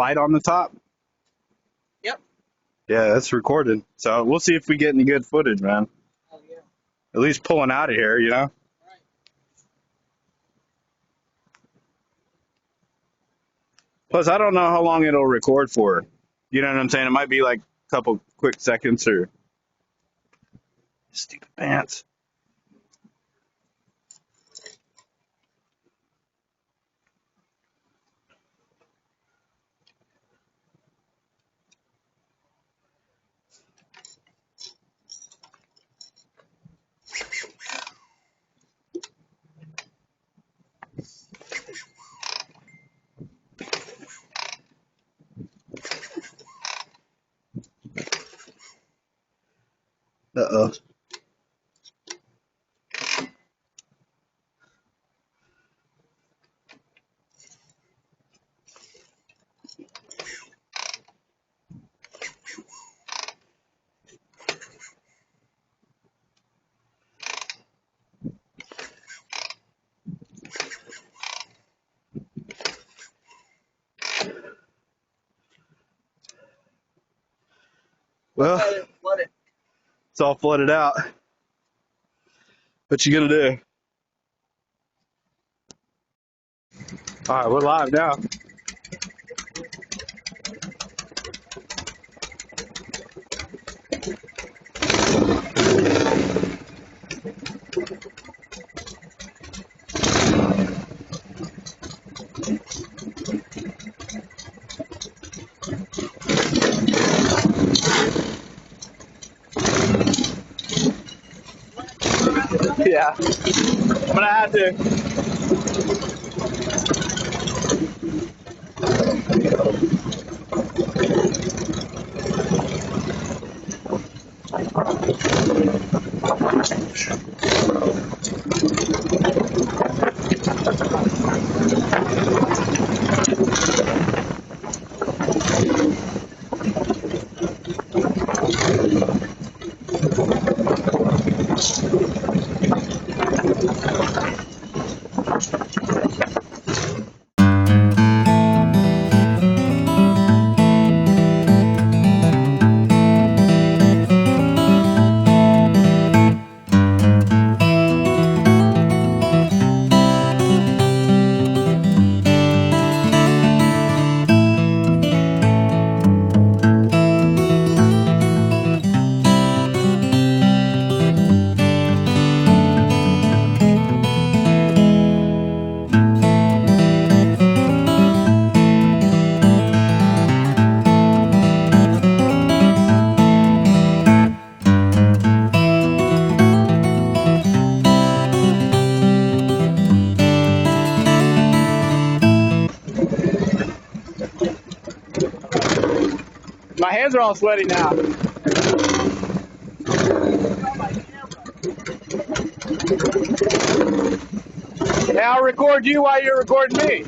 light on the top? Yep. Yeah, that's recorded. So we'll see if we get any good footage, man. Oh, yeah. At least pulling out of here, you know? Right. Plus, I don't know how long it'll record for. You know what I'm saying? It might be like a couple quick seconds or... Stupid pants. Uh-oh. Well, Flood it. it's all flooded out. What you gonna do? All right, we're live now. Yeah, I'm gonna have to. My hands are all sweaty now. Hey, I'll record you while you're recording me.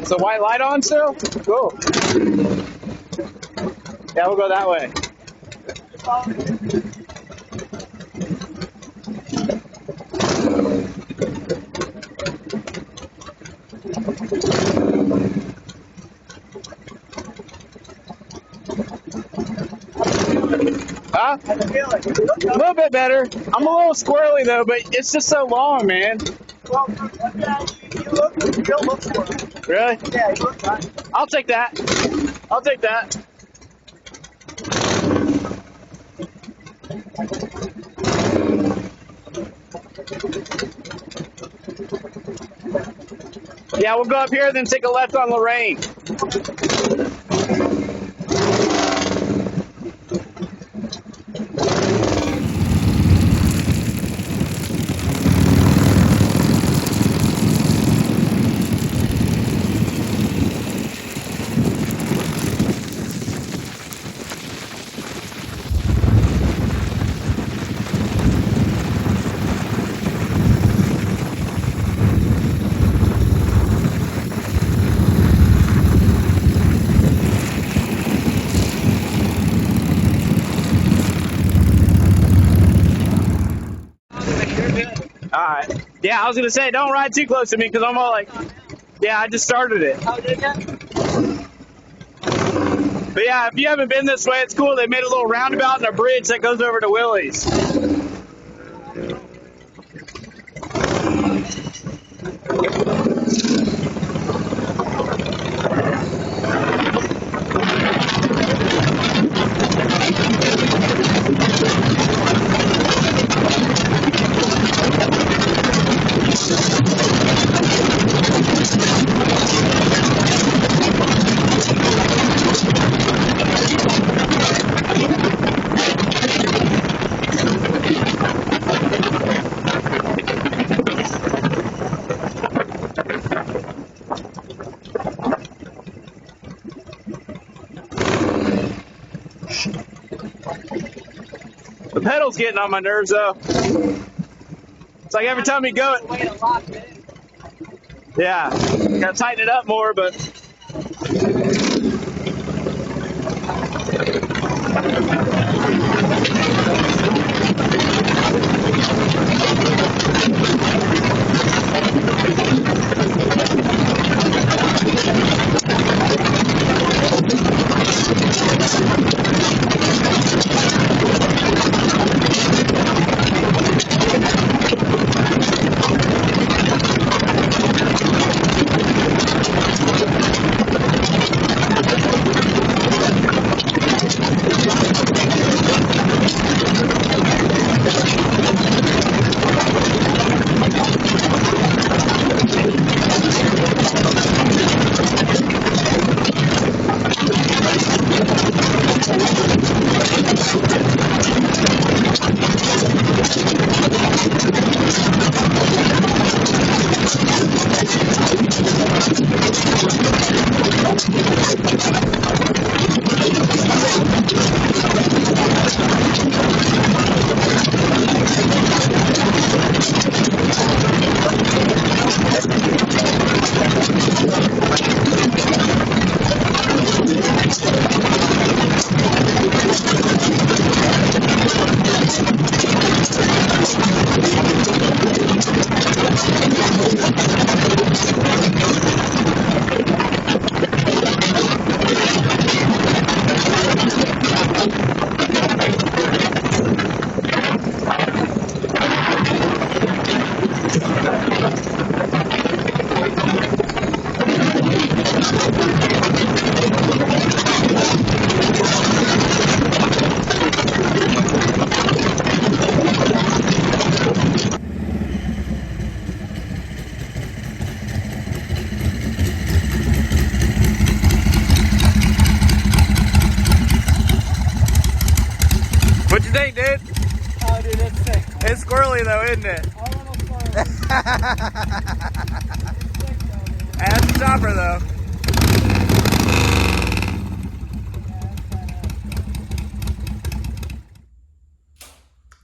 Is the white light on still? Cool. Yeah, we'll go that way. Huh? How's it feeling? A little bit better. I'm a little squirrely though, but it's just so long, man. Well, you don't look for it. Really? Yeah, you look fine. I'll take that. I'll take that. Yeah, we'll go up here, then take a left on Lorraine. Alright. Yeah, I was going to say, don't ride too close to me because I'm all like, yeah, I just started it. Oh, did you? But yeah, if you haven't been this way, it's cool. They made a little roundabout and a bridge that goes over to Willie's. The pedal's getting on my nerves though. It's like every time you go, Way to lock it in. yeah, gotta tighten it up more, but what'd you think, dude? Oh, dude, that's sick. It's squirrely though, isn't it? All in all fun. That's the chopper though.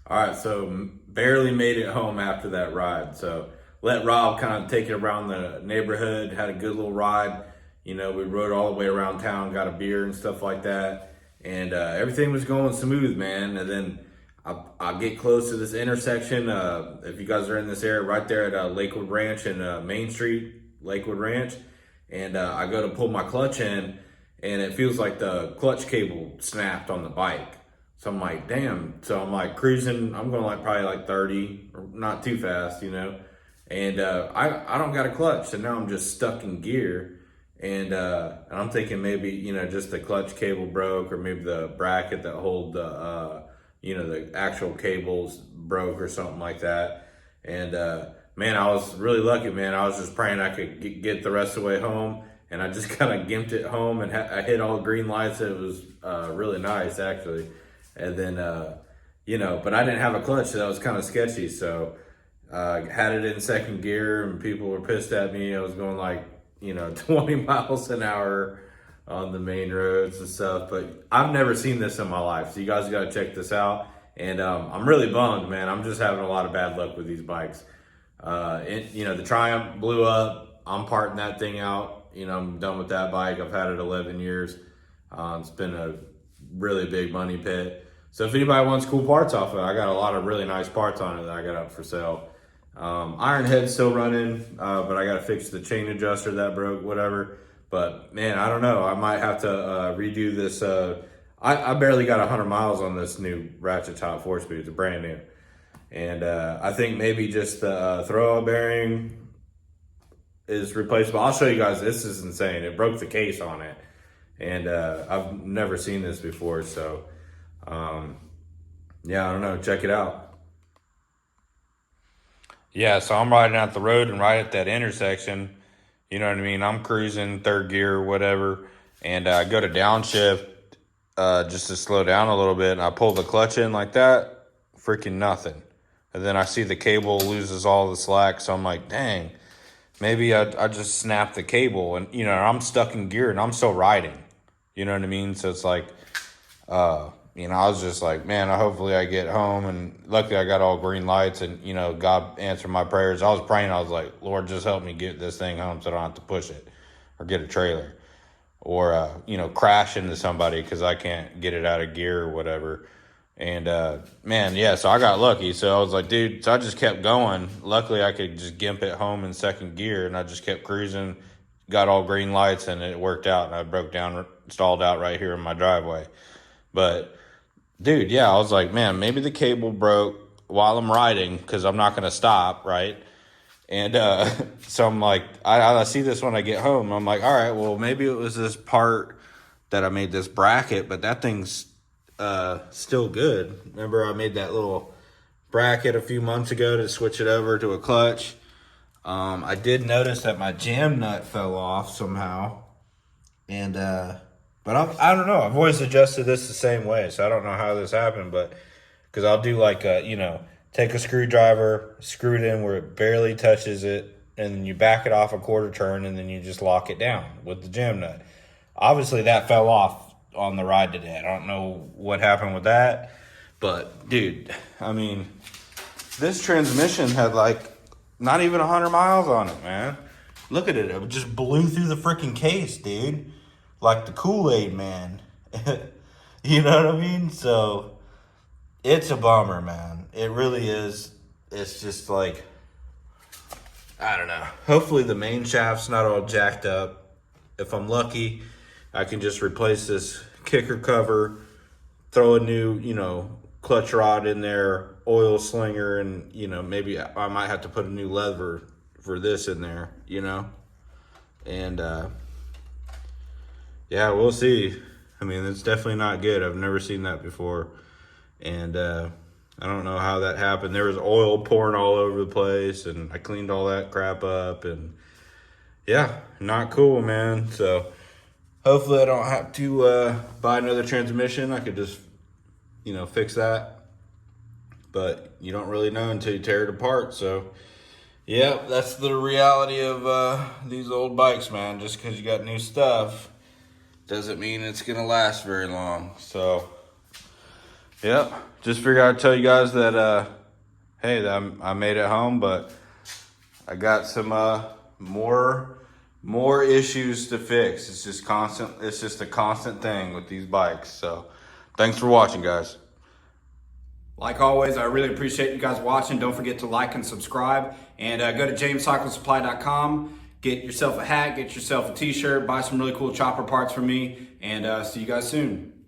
All right, so barely made it home after that ride. So let Rob kind of take it around the neighborhood, had a good little ride. You know, we rode all the way around town, got a beer and stuff like that. And everything was going smooth, man. And then I get close to this intersection. If you guys are in this area, right there at Lakewood Ranch and Main Street, Lakewood Ranch. And I go to pull my clutch in, and it feels like the clutch cable snapped on the bike. So I'm like, damn. So I'm like cruising. I'm going like probably like 30, or not too fast, you know. And I don't got a clutch, so now I'm just stuck in gear. And I'm thinking maybe, you know, just the clutch cable broke, or maybe the bracket that hold the, you know, the actual cables broke or something like that. And man, I was really lucky, man. I was just praying I could get the rest of the way home. And I just kind of gimped it home, and I hit all green lights. It was really nice, actually. And then, you know, but I didn't have a clutch, so that was kind of sketchy. So had it in second gear, and people were pissed at me. I was going like, you know, 20 miles an hour on the main roads and stuff. But I've never seen this in my life. So you guys got to check this out. And I'm really bummed, man. I'm just having a lot of bad luck with these bikes. You know, the Triumph blew up. I'm parting that thing out. You know, I'm done with that bike. I've had it 11 years. It's been a really big money pit. So if anybody wants cool parts off of it, I got a lot of really nice parts on it that I got up for sale. Iron head's still running, but I got to fix the chain adjuster that broke, whatever. But man, I don't know. I might have to redo this. I barely got 100 miles on this new ratchet top 4-speed. It's brand new. And I think maybe just the throw bearing is replaceable. I'll show you guys. This is insane. It broke the case on it. And I've never seen this before. So, yeah, I don't know. Check it out. Yeah, so I'm riding out the road, and right at that intersection, you know what I mean? I'm cruising third gear or whatever, and I go to downshift just to slow down a little bit, and I pull the clutch in like that, freaking nothing. And then I see the cable loses all the slack, so I'm like, dang, maybe I just snapped the cable, and, you know, I'm stuck in gear, and I'm still riding. You know what I mean? So it's like, you know, I was just like, man, hopefully I get home. And luckily I got all green lights, and, you know, God answered my prayers. I was praying. I was like, Lord, just help me get this thing home so I don't have to push it or get a trailer or, you know, crash into somebody because I can't get it out of gear or whatever. And, man, yeah, so I got lucky. So I was like, dude, so I just kept going. Luckily I could just gimp it home in second gear, and I just kept cruising, got all green lights, and it worked out. And I broke down, stalled out right here in my driveway. But dude, yeah, I was like, man, maybe the cable broke while I'm riding because I'm not going to stop, right? And so I'm like, I see this when I get home. I'm like, all right, well, maybe it was this part that I made this bracket, but that thing's still good. Remember I made that little bracket a few months ago to switch it over to a clutch. I did notice that my jam nut fell off somehow. And but I don't know. I've always adjusted this the same way, so I don't know how this happened. But because I'll do like you know, take a screwdriver, screw it in where it barely touches it, and then you back it off a quarter turn, and then you just lock it down with the jam nut. Obviously, that fell off on the ride today. I don't know what happened with that, but dude, I mean, this transmission had like not even 100 miles on it, man. Look at it. It just blew through the freaking case, dude. Like the Kool-Aid man. You know what I mean? So it's a bummer, man. It really is. It's just like, I don't know. Hopefully the main shaft's not all jacked up. If I'm lucky, I can just replace this kicker cover, throw a new, you know, clutch rod in there, oil slinger, and, you know, maybe I might have to put a new lever for this in there, you know? And, yeah, we'll see. I mean, it's definitely not good. I've never seen that before. And I don't know how that happened. There was oil pouring all over the place, and I cleaned all that crap up. And yeah, not cool, man. So hopefully I don't have to buy another transmission. I could just, you know, fix that. But you don't really know until you tear it apart. So yeah, that's the reality of these old bikes, man. Just because you got new stuff doesn't mean it's gonna last very long. So yep, just figured I'd tell you guys that hey, I made it home, but I got some more more issues to fix. It's just constant. It's just a constant thing with these bikes. So thanks for watching, guys. Like always, I really appreciate you guys watching. Don't forget to like and subscribe. And go to JAMESCYCLESUPPLY.com. Get yourself a hat, get yourself a t-shirt, buy some really cool chopper parts from me, and see you guys soon.